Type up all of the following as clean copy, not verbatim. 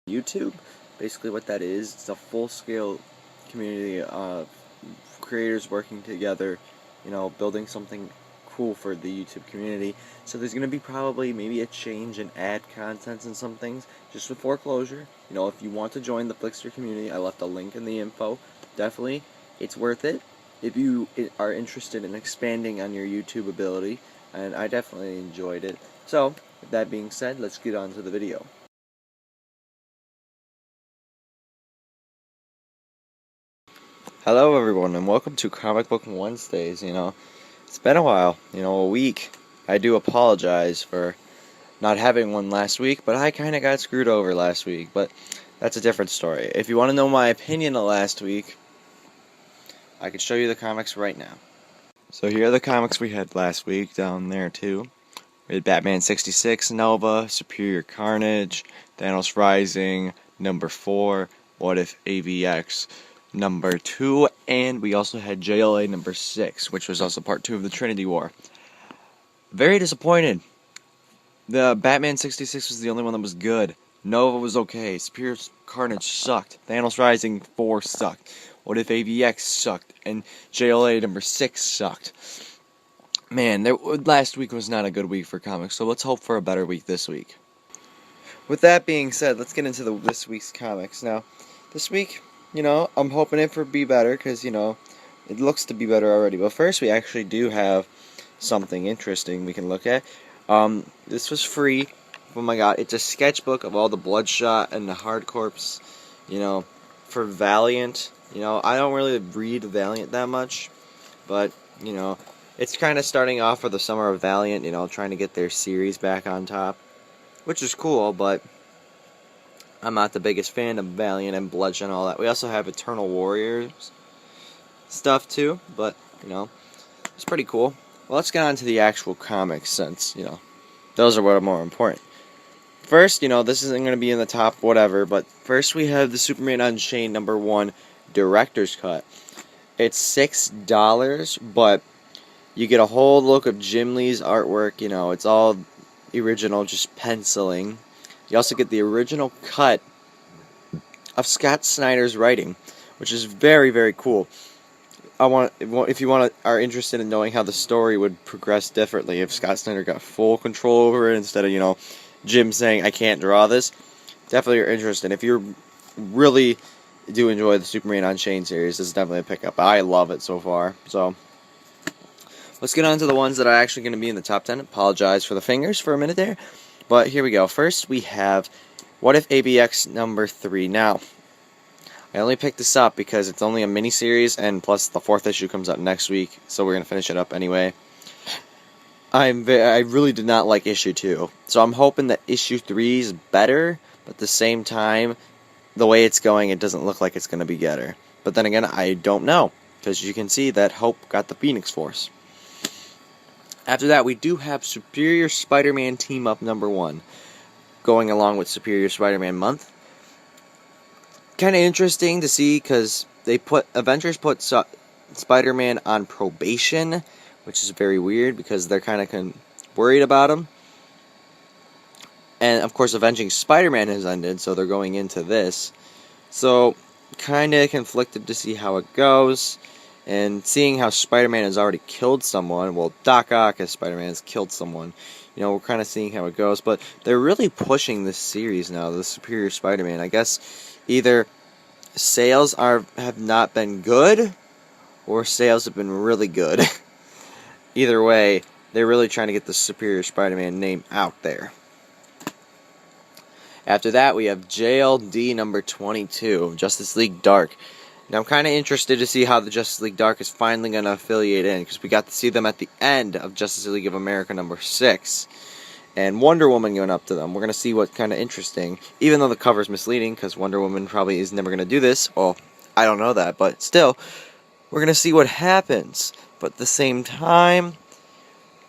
YouTube. Basically what that is, it's a full-scale community of creators working together, building something cool for the YouTube community. So there's going to be probably maybe a change in ad contents and some things, just with foreclosure. If you want to join the Flixster community, I left a link in the info. Definitely, it's worth it if you are interested in expanding on your YouTube ability, and I definitely enjoyed it. So, with that being said, let's get on to the video. Hello everyone, and welcome to Comic Book Wednesdays. It's been a while, a week. I do apologize for not having one last week, but I kind of got screwed over last week, but that's a different story. If you want to know my opinion of last week, I could show you the comics right now. So here are the comics we had last week down there too. We had Batman 66, Nova, Superior Carnage, Thanos Rising, number 4, What If AVX, number 2, and we also had JLA number 6, which was also part 2 of the Trinity War. Very disappointed. The Batman 66 was the only one that was good. Nova was okay. Superior Carnage sucked. Thanos Rising 4 sucked. What If AVX sucked. And JLA number 6 sucked. Man, last week was not a good week for comics, so let's hope for a better week this week. With that being said, let's get into this week's comics. Now, this week, I'm hoping it for be better, because, it looks to be better already. But first, we actually do have something interesting we can look at. This was free. Oh my god, it's a sketchbook of all the Bloodshot and the Hard Corps, for Valiant. I don't really read Valiant that much, but, it's kind of starting off for the summer of Valiant, trying to get their series back on top, which is cool, but I'm not the biggest fan of Valiant and Bloodshot and all that. We also have Eternal Warriors stuff too, but, it's pretty cool. Well, let's get on to the actual comics, since, those are what are more important. First, this isn't going to be in the top whatever, but first we have the Superman Unchained number 1 Director's Cut. It's $6, but you get a whole look of Jim Lee's artwork, it's all original, just penciling. You also get the original cut of Scott Snyder's writing, which is very, very cool. If you are interested in knowing how the story would progress differently, if Scott Snyder got full control over it instead of, Jim saying, I can't draw this, definitely are interested. If you really do enjoy the Superman Unchained series, this is definitely a pickup. I love it so far. So, let's get on to the ones that are actually going to be in the top 10. Apologize for the fingers for a minute there. But here we go. First, we have What If AVX number 3. Now, I only picked this up because it's only a mini-series, and plus the 4th issue comes out next week, so we're going to finish it up anyway. I really did not like issue 2, so I'm hoping that issue 3 is better, but at the same time, the way it's going, it doesn't look like it's going to be better. But then again, I don't know, because you can see that Hope got the Phoenix Force. After that, we do have Superior Spider-Man Team Up number 1, going along with Superior Spider-Man Month. Kind of interesting to see, because Avengers put Spider-Man on probation, which is very weird, because they're kind of worried about him. And, of course, Avenging Spider-Man has ended, so they're going into this. So, kind of conflicted to see how it goes. And seeing how Spider-Man has already killed someone, well, Doc Ock as Spider-Man has killed someone, we're kind of seeing how it goes. But they're really pushing this series now, the Superior Spider-Man. I guess either sales have not been good, or sales have been really good. Either way, they're really trying to get the Superior Spider-Man name out there. After that, we have JLD number 22, Justice League Dark. Now, I'm kind of interested to see how the Justice League Dark is finally going to affiliate in, because we got to see them at the end of Justice League of America number 6. And Wonder Woman going up to them. We're going to see what kind of interesting, even though the cover is misleading, because Wonder Woman probably is never going to do this. Well, I don't know that, but still, we're going to see what happens. But at the same time,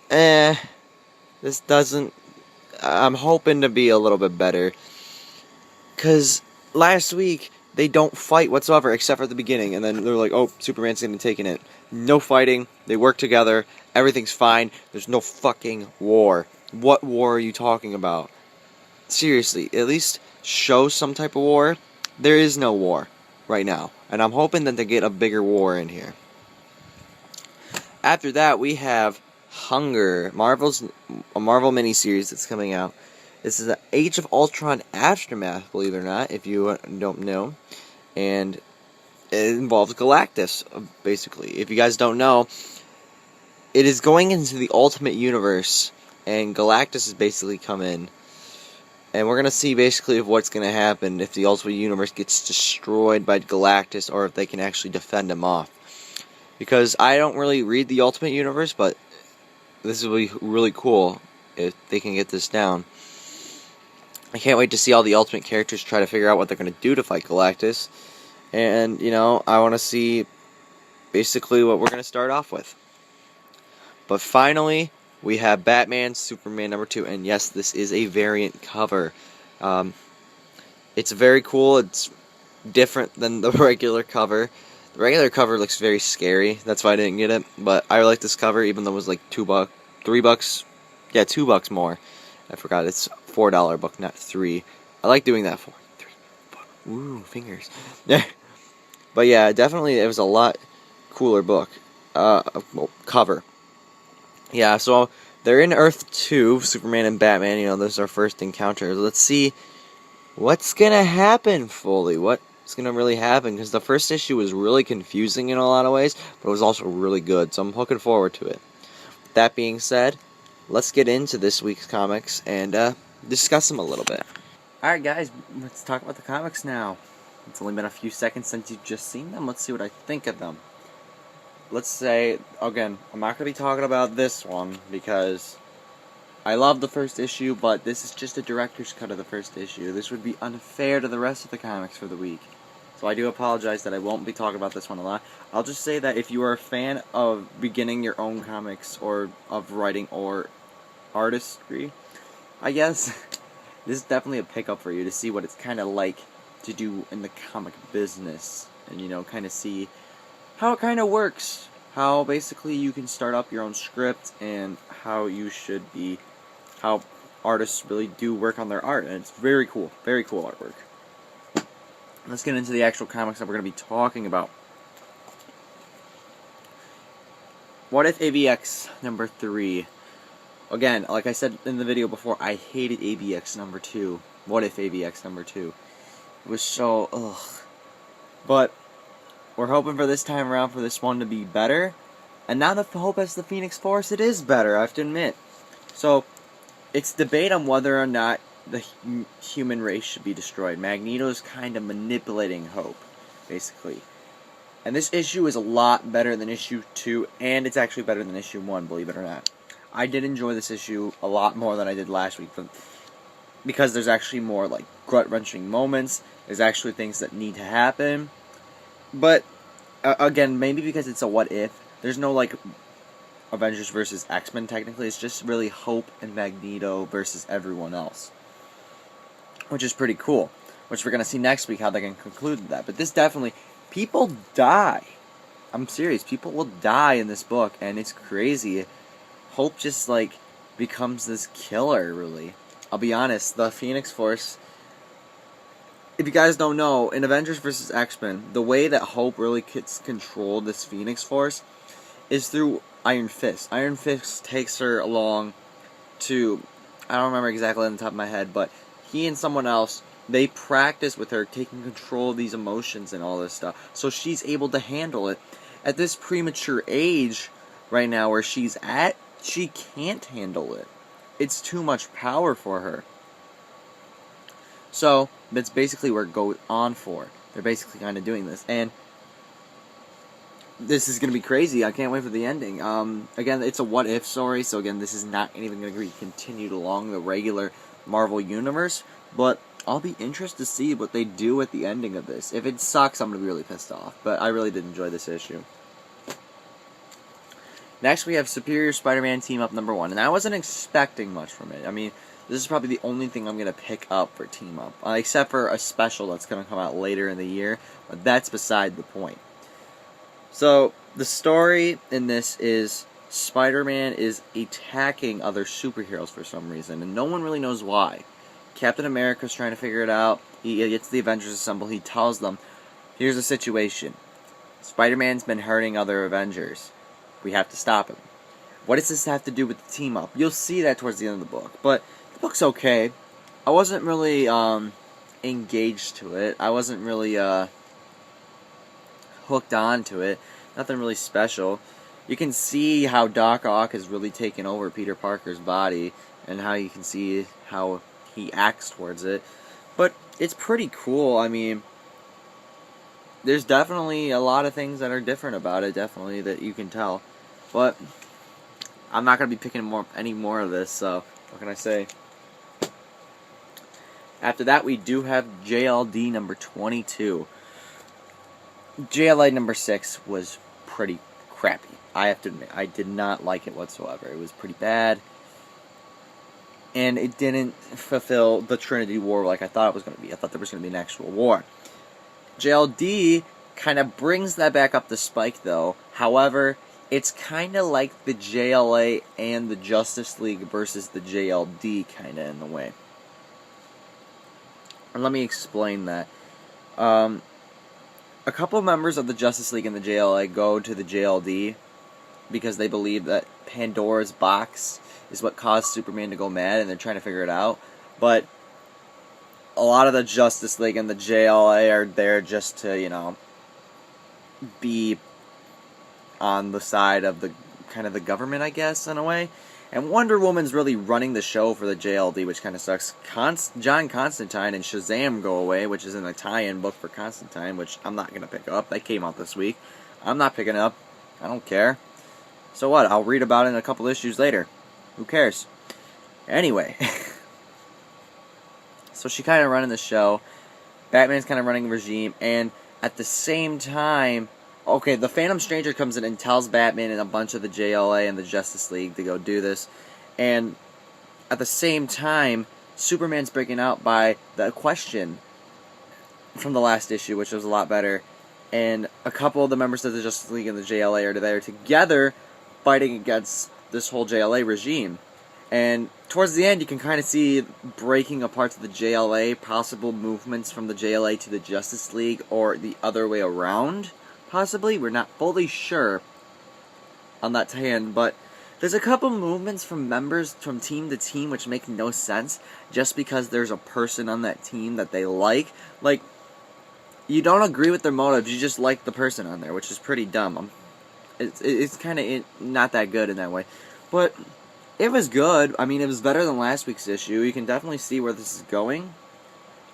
this doesn't, I'm hoping to be a little bit better, because last week, they don't fight whatsoever, except for the beginning, and then they're like, oh, Superman's going to take it. No fighting, they work together, everything's fine, there's no fucking war. What war are you talking about? Seriously, at least show some type of war. There is no war right now, and I'm hoping that they get a bigger war in here. After that, we have Hunger, a Marvel miniseries that's coming out. This is the Age of Ultron aftermath, believe it or not, if you don't know, and it involves Galactus, basically. If you guys don't know, it is going into the Ultimate Universe, and Galactus has basically come in. And we're going to see basically what's going to happen if the Ultimate Universe gets destroyed by Galactus, or if they can actually defend him off. Because I don't really read the Ultimate Universe, but this will be really cool if they can get this down. I can't wait to see all the Ultimate characters try to figure out what they're going to do to fight Galactus. And, I want to see basically what we're going to start off with. But finally, we have Batman Superman #2, and yes, this is a variant cover. It's very cool. It's different than the regular cover. The regular cover looks very scary. That's why I didn't get it. But I like this cover, even though it was like $2, $3. Yeah, $2 more. I forgot it's $4 book, not $3. I like doing that for $3. Ooh, fingers. But yeah, definitely it was a lot cooler book. Cover. Yeah, so they're in Earth 2, Superman and Batman. This is our first encounter. Let's see what's gonna happen fully. What's gonna really happen? Because the first issue was really confusing in a lot of ways, but it was also really good. So I'm looking forward to it. That being said, let's get into this week's comics and discuss them a little bit. Alright guys, let's talk about the comics now. It's only been a few seconds since you've just seen them. Let's see what I think of them. Let's say, again, I'm not going to be talking about this one because I love the first issue, but this is just a director's cut of the first issue. This would be unfair to the rest of the comics for the week. So I do apologize that I won't be talking about this one a lot. I'll just say that if you are a fan of beginning your own comics, or of writing, or artistry, I guess, this is definitely a pickup for you to see what it's kind of like to do in the comic business. And, kind of see how it kind of works, how basically you can start up your own script, and how artists really do work on their art, and it's very cool artwork. Let's get into the actual comics that we're going to be talking about. What If AVX #3. Again, like I said in the video before, I hated AVX #2. What If AVX #2. It was so, ugh. But we're hoping for this time around for this one to be better. And now the hope as the Phoenix Force, it is better, I have to admit. So, it's debate on whether or not the human race should be destroyed. Magneto's kind of manipulating Hope, basically. And this issue is a lot better than issue 2, and it's actually better than issue 1, believe it or not. I did enjoy this issue a lot more than I did last week, because there's actually more, like, gut-wrenching moments. There's actually things that need to happen. But, again, maybe because it's a what if, there's no, like, Avengers versus X-Men, technically. It's just really Hope and Magneto versus everyone else. Which is pretty cool. Which we're going to see next week, how they can conclude that. But this definitely, people die. I'm serious, people will die in this book, and it's crazy. Hope just, like, becomes this killer, really. I'll be honest, the Phoenix Force, if you guys don't know, in Avengers vs. X-Men, the way that Hope really gets control this Phoenix Force is through Iron Fist. Iron Fist takes her along to, I don't remember exactly on the top of my head, but he and someone else, they practice with her taking control of these emotions and all this stuff, so she's able to handle it. At this premature age right now where she's at, she can't handle it. It's too much power for her. So, that's basically where it goes on for. They're basically kind of doing this. And this is going to be crazy. I can't wait for the ending. Again, it's a what-if story, so again, this is not even going to be continued along the regular Marvel Universe. But I'll be interested to see what they do at the ending of this. If it sucks, I'm going to be really pissed off. But I really did enjoy this issue. Next, we have Superior Spider-Man Team Up #1. And I wasn't expecting much from it. I mean, this is probably the only thing I'm going to pick up for Team Up. Except for a special that's going to come out later in the year. But that's beside the point. So, the story in this is Spider-Man is attacking other superheroes for some reason. And no one really knows why. Captain America's trying to figure it out. He gets the Avengers assembled. He tells them, here's the situation. Spider-Man's been hurting other Avengers. We have to stop him. What does this have to do with the team up? You'll see that towards the end of the book. But the book's okay. I wasn't really engaged to it. I wasn't really hooked on to it. Nothing really special. You can see how Doc Ock has really taken over Peter Parker's body, and how you can see how he acts towards it. But it's pretty cool. I mean, there's definitely a lot of things that are different about it, definitely, that you can tell. But I'm not going to be picking any more of this, so what can I say? After that, we do have JLD number 22. JLA number 6 was pretty crappy. I have to admit, I did not like it whatsoever. It was pretty bad. And it didn't fulfill the Trinity War like I thought it was going to be. I thought there was going to be an actual war. JLD kind of brings that back up to Spike, though. However, it's kind of like the JLA and the Justice League versus the JLD, kind of in the way. And let me explain that. A couple members of the Justice League and the JLA go to the JLD because they believe that Pandora's box is what caused Superman to go mad, and they're trying to figure it out. But a lot of the Justice League and the JLA are there just to, you know, be on the side of the kind of the government, I guess, in a way. And Wonder Woman's really running the show for the JLD, which kind of sucks. John Constantine and Shazam go away, which is an Italian book for Constantine, which I'm not going to pick up. That came out this week. I'm not picking it up. I don't care. So what? I'll read about it in a couple issues later. Who cares? Anyway. So she kind of running the show. Batman's kind of running the regime. And at the same time, okay, the Phantom Stranger comes in and tells Batman and a bunch of the JLA and the Justice League to go do this. And at the same time, Superman's breaking out by the Question from the last issue, which was a lot better. And a couple of the members of the Justice League and the JLA are there together fighting against this whole JLA regime. And towards the end, you can kind of see breaking apart of the JLA, possible movements from the JLA to the Justice League, or the other way around. Possibly, we're not fully sure on that hand, but there's a couple movements from members from team to team which make no sense just because there's a person on that team that they like. Like, you don't agree with their motives, you just like the person on there, which is pretty dumb. It's kind of not that good in that way. But it was good. I mean, it was better than last week's issue. You can definitely see where this is going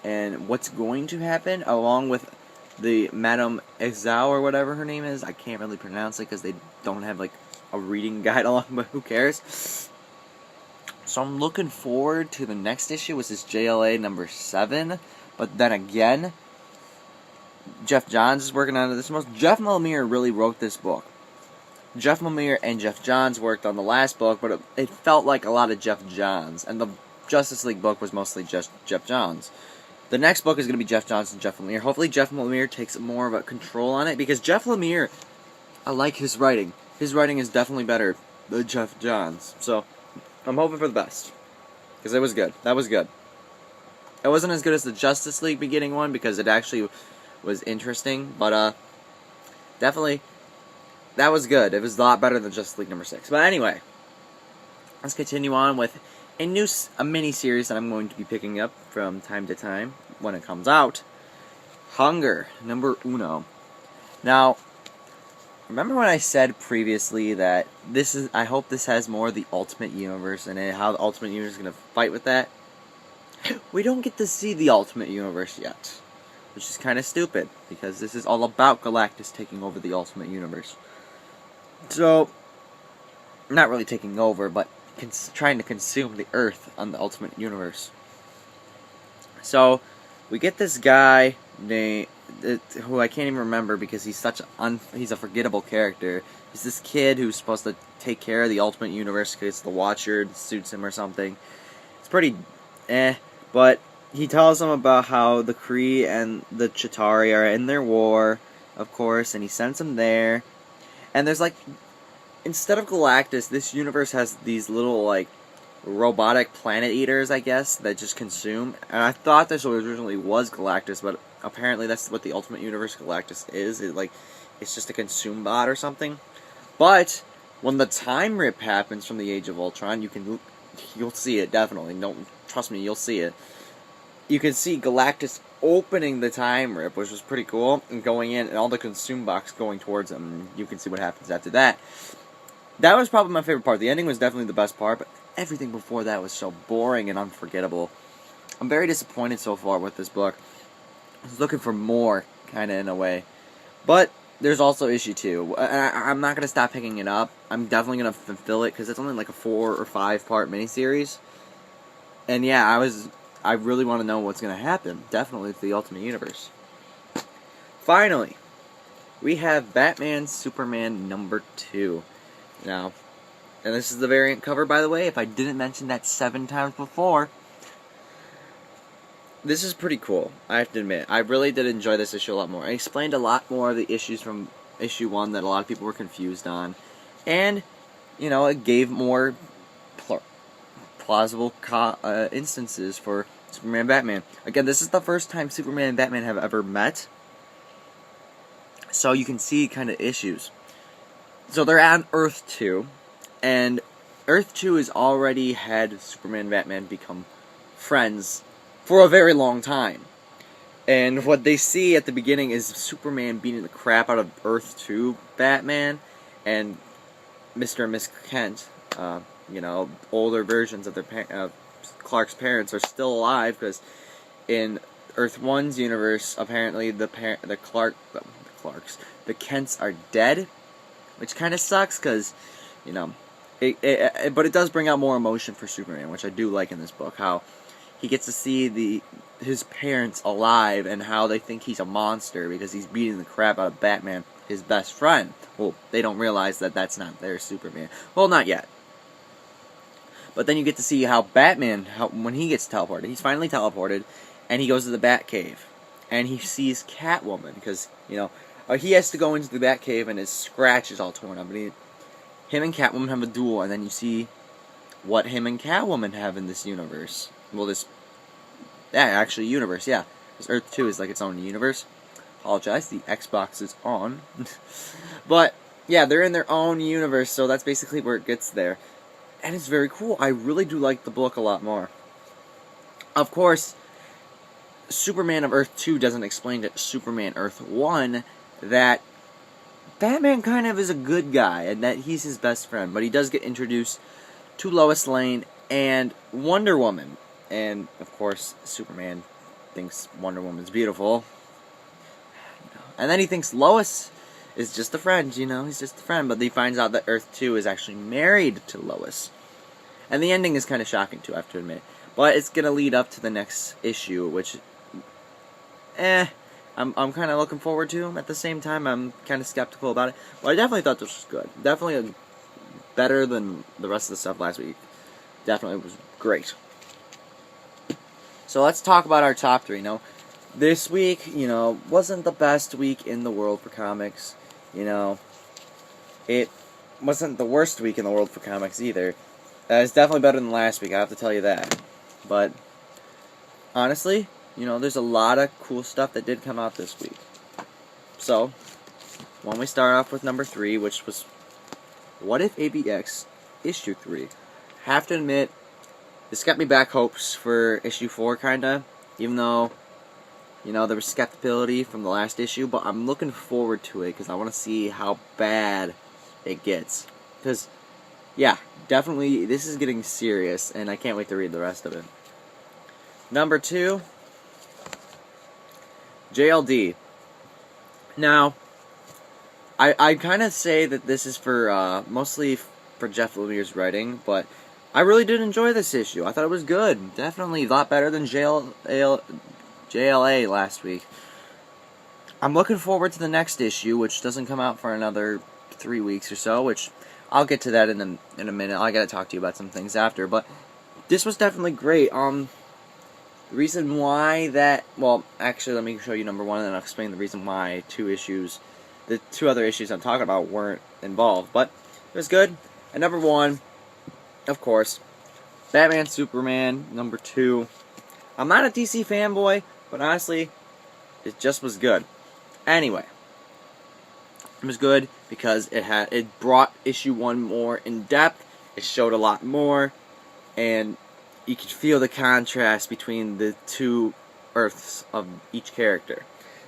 and what's going to happen, along with the Madame Exau or whatever her name is. I can't really pronounce it because they don't have like a reading guide along, but who cares? So I'm looking forward to the next issue, which is JLA number 7. But then again, Jeff Johns is working on this most. Jeff Lemire really wrote this book. Jeff Lemire and Jeff Johns worked on the last book, but it felt like a lot of Jeff Johns, and the Justice League book was mostly just Jeff Johns. The next book is going to be Jeff Johns and Jeff Lemire. Hopefully Jeff Lemire takes more of a control on it, because Jeff Lemire, I like his writing. His writing is definitely better than Jeff Johns. So, I'm hoping for the best. Because it was good. That was good. It wasn't as good as the Justice League beginning one, because it actually was interesting. But, definitely, that was good. It was a lot better than Justice League number 6. But anyway, let's continue on with a mini-series that I'm going to be picking up from time to time when it comes out. Hunger, number 1. Now, remember when I said previously that I hope this has more of the Ultimate Universe in it, how the Ultimate Universe is going to fight with that? We don't get to see the Ultimate Universe yet, which is kind of stupid, because this is all about Galactus taking over the Ultimate Universe. So, not really taking over, but trying to consume the Earth on the Ultimate Universe. So, we get this guy named, who I can't even remember because he's he's a forgettable character. He's this kid who's supposed to take care of the Ultimate Universe because the Watcher suits him or something. It's pretty but he tells them about how the Kree and the Chitauri are in their war, of course, and he sends them there. And there's like, instead of Galactus, this universe has these little like robotic planet eaters, I guess, that just consume. And I thought this originally was Galactus, but apparently that's what the Ultimate Universe Galactus is. It's just a consume bot or something. But when the time rip happens from the Age of Ultron, you'll see it definitely. Don't trust me, you'll see it. You can see Galactus opening the time rip, which was pretty cool, and going in, and all the consume box going towards him. And you can see what happens after that. That was probably my favorite part. The ending was definitely the best part, but everything before that was so boring and unforgettable. I'm very disappointed so far with this book. I was looking for more, kind of in a way. But there's also issue 2. I'm not going to stop picking it up. I'm definitely going to fulfill it, because it's only like a 4 or 5 part miniseries. And yeah, I really want to know what's going to happen. Definitely with the Ultimate Universe. Finally, we have Batman Superman number 2. Now, and this is the variant cover, by the way, if I didn't mention that 7 times before. This is pretty cool, I have to admit. I really did enjoy this issue a lot more. I explained a lot more of the issues from issue 1 that a lot of people were confused on. And, you know, it gave more plausible instances for Superman and Batman. Again, this is the first time Superman and Batman have ever met. So you can see kind of issues. So they're on Earth 2. And Earth 2 has already had Superman and Batman become friends for a very long time. And what they see at the beginning is Superman beating the crap out of Earth 2 Batman and Mr. and Miss Kent. You know, older versions of their Clark's parents are still alive, because in Earth 1's universe, apparently the Kents are dead, which kind of sucks, because, you know, but it does bring out more emotion for Superman, which I do like in this book, how he gets to see his parents alive and how they think he's a monster because he's beating the crap out of Batman, his best friend. Well, they don't realize that that's not their Superman. Well, not yet. But then you get to see how Batman, when he gets teleported, he's finally teleported, and he goes to the Batcave, and he sees Catwoman, because, you know, he has to go into the Batcave and his scratch is all torn up, and him and Catwoman have a duel, and then you see what him and Catwoman have in this universe. Well, actually universe, yeah. This Earth 2 is like its own universe. Apologize, the Xbox is on. But, yeah, they're in their own universe, so that's basically where it gets there. And it's very cool. I really do like the book a lot more. Of course, Superman of Earth 2 doesn't explain to Superman Earth 1 that Batman kind of is a good guy and that he's his best friend. But he does get introduced to Lois Lane and Wonder Woman. And, of course, Superman thinks Wonder Woman's beautiful. And then he thinks Lois is just a friend, you know, he's just a friend. But he finds out that Earth 2 is actually married to Lois. And the ending is kind of shocking, too, I have to admit. But it's going to lead up to the next issue, which, I'm kind of looking forward to. At the same time, I'm kind of skeptical about it. But I definitely thought this was good. Definitely better than the rest of the stuff last week. Definitely was great. So let's talk about our top 3. Now, this week, you know, wasn't the best week in the world for comics. You know, it wasn't the worst week in the world for comics either. It's definitely better than last week, I have to tell you that. But, honestly, you know, there's a lot of cool stuff that did come out this week. So, when we start off with number 3, which was What If AVX issue 3. Have to admit, this got me back hopes for issue 4, kinda. Even though, you know, there was skepticism from the last issue, but I'm looking forward to it because I want to see how bad it gets. Because, yeah, definitely, this is getting serious, and I can't wait to read the rest of it. Number 2, JLD. Now, I kind of say that this is for, mostly for Jeff Lemire's writing, but I really did enjoy this issue. I thought it was good. Definitely a lot better than JLA last week. I'm looking forward to the next issue, which doesn't come out for another 3 weeks or so, which I'll get to that in a minute. I gotta talk to you about some things after, but this was definitely great. The reason why that, well, actually, let me show you number 1, and then I'll explain the reason why the 2 other issues I'm talking about weren't involved, but it was good. And number 1, of course, Batman Superman number 2. I'm not a DC fanboy, but honestly, it just was good. Anyway, it was good because it brought issue 1 more in depth. It showed a lot more, and you could feel the contrast between the two Earths of each character.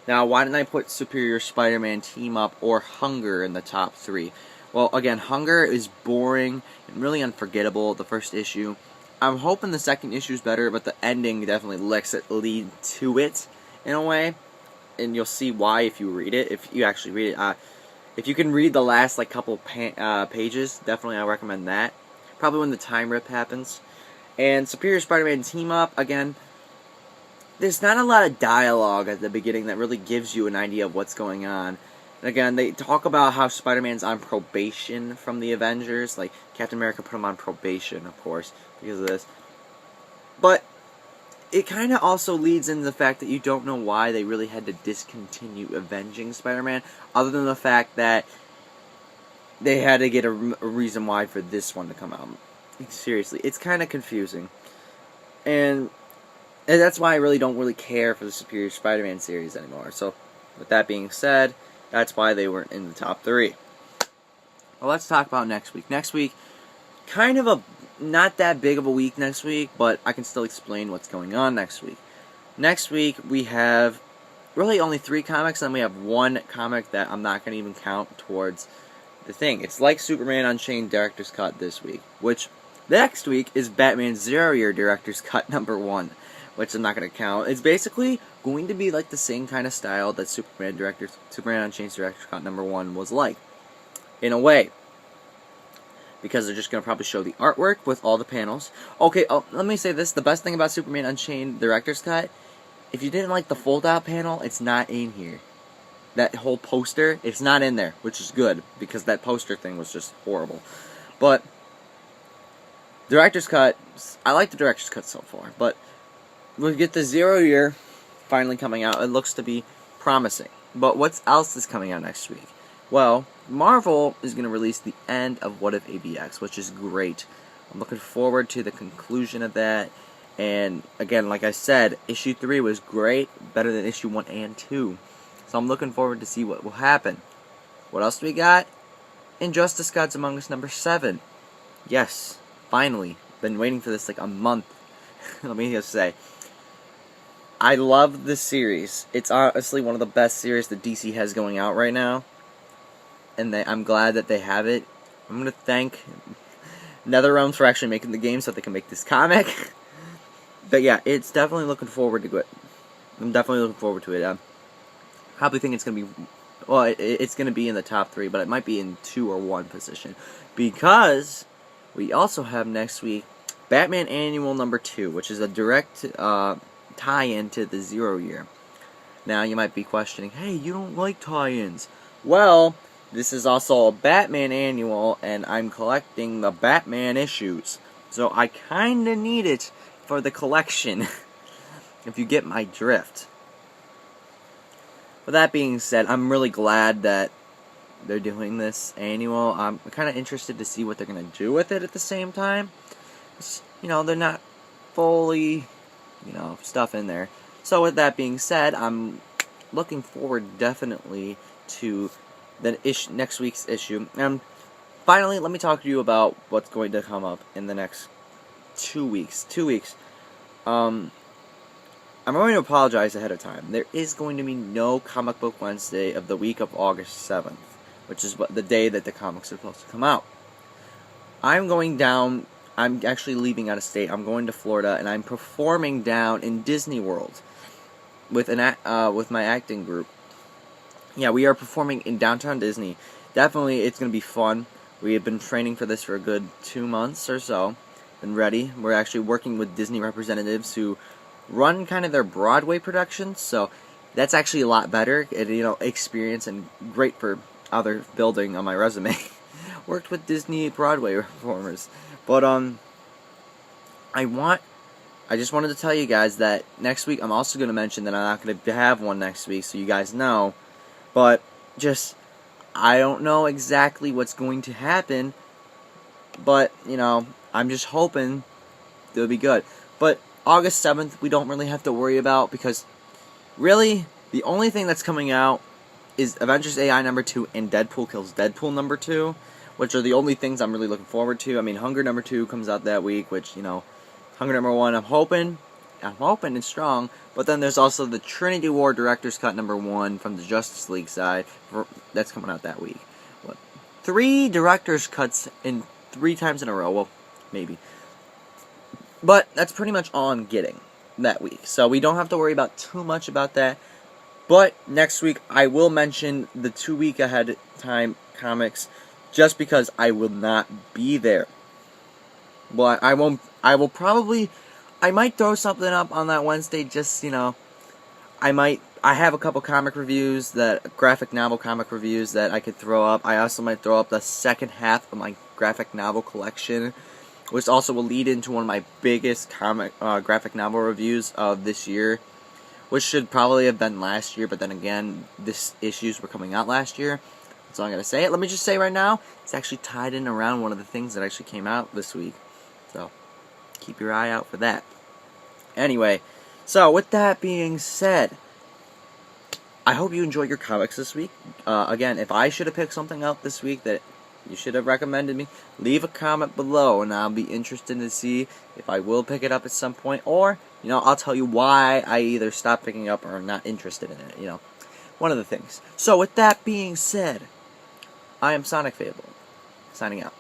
Now, why didn't I put Superior Spider-Man Team Up or Hunger in the top 3? Well, again, Hunger is boring and really unforgettable, the first issue. I'm hoping the second issue is better, but the ending definitely lets it lead to it in a way. And you'll see why if you read it, if you actually read it. If you can read the last couple pages, definitely I recommend that. Probably when the time rip happens. And Superior Spider-Man Team Up, again, there's not a lot of dialogue at the beginning that really gives you an idea of what's going on. And again, they talk about how Spider-Man's on probation from the Avengers. Like, Captain America put him on probation, of course, because of this. But it kind of also leads into the fact that you don't know why they really had to discontinue Avenging Spider-Man, other than the fact that they had to get a reason why for this one to come out. Seriously, it's kind of confusing. And that's why I really don't really care for the Superior Spider-Man series anymore. So, with that being said, that's why they weren't in the top 3. Well, let's talk about next week. Next week, kind of a not that big of a week next week, but I can still explain what's going on next week. Next week, we have really only 3 comics, and we have 1 comic that I'm not going to even count towards the thing. It's like Superman Unchained Director's Cut this week, which next week is Batman Zero Year Director's Cut number 1, which I'm not going to count. It's basically going to be like the same kind of style that Superman Unchained Director's Cut number 1 was like, in a way. Because they're just going to probably show the artwork with all the panels. Okay, let me say this. The best thing about Superman Unchained Director's Cut, if you didn't like the fold-out panel, it's not in here. That whole poster, it's not in there, which is good, because that poster thing was just horrible. But Director's Cut, I like the Director's Cut so far, but we get the 0 Year finally coming out. It looks to be promising. But what else is coming out next week? Well, Marvel is going to release the end of What If AVX, which is great. I'm looking forward to the conclusion of that. And again, like I said, issue 3 was great, better than issue 1 and 2. So I'm looking forward to see what will happen. What else do we got? Injustice Gods Among Us number 7. Yes, finally. Been waiting for this like a month. Let me just say. I love this series. It's honestly one of the best series that DC has going out right now. And I'm glad that they have it. I'm going to thank NetherRealm for actually making the game so that they can make this comic. But yeah, it's definitely looking forward to it. I'm definitely looking forward to it. Probably think it's going to be, well, it's going to be in the top 3, but it might be in 2 or 1 position. Because we also have next week Batman Annual number 2, which is a direct tie-in to the 0 Year. Now, you might be questioning, hey, you don't like tie-ins. Well, this is also a Batman Annual, and I'm collecting the Batman issues. So I kinda need it for the collection, if you get my drift. With that being said, I'm really glad that they're doing this annual. I'm kind of interested to see what they're going to do with it at the same time. They're not fully, stuff in there. So with that being said, I'm looking forward definitely to the next week's issue. And finally, let me talk to you about what's going to come up in the next 2 weeks. 2 weeks. I'm going to apologize ahead of time. There is going to be no Comic Book Wednesday of the week of August 7th, which is the day that the comics are supposed to come out. I'm actually leaving out of state. I'm going to Florida, and I'm performing down in Disney World with my acting group. Yeah, we are performing in downtown Disney. Definitely, it's going to be fun. We have been training for this for a good 2 months or so. Been ready. We're actually working with Disney representatives who run kind of their Broadway productions, so that's actually a lot better. Experience and great for other building on my resume. Worked with Disney Broadway performers. But I just wanted to tell you guys that next week I'm also going to mention that I'm not going to have one next week, so you guys know. But I don't know exactly what's going to happen. But I'm just hoping they'll be good. But August 7th, we don't really have to worry about, because really, the only thing that's coming out is Avengers AI #2 and Deadpool Kills Deadpool #2, which are the only things I'm really looking forward to. I mean, Hunger #2 comes out that week, which, Hunger #1, I'm hoping it's strong. But then there's also the Trinity War Director's Cut #1 from the Justice League side. That's coming out that week. 3 director's cuts in 3 times in a row. Well, maybe. But that's pretty much all I'm getting that week. So we don't have to worry about too much about that. But next week I will mention the 2 week ahead time comics, just because I will not be there. But I might throw something up on that Wednesday, just, I have a couple graphic novel comic reviews that I could throw up. I also might throw up the second half of my graphic novel collection, which also will lead into one of my biggest graphic novel reviews of this year, which should probably have been last year, but then again, these issues were coming out last year. That's all I'm going to say. Let me just say right now, it's actually tied in around one of the things that actually came out this week. So, keep your eye out for that. Anyway, so with that being said, I hope you enjoyed your comics this week. Again, if I should have picked something out this week that you should have recommended me, leave a comment below, and I'll be interested to see if I will pick it up at some point, or, I'll tell you why I either stopped picking up or I'm not interested in it, one of the things. So with that being said, I am Sonic Fable, signing out.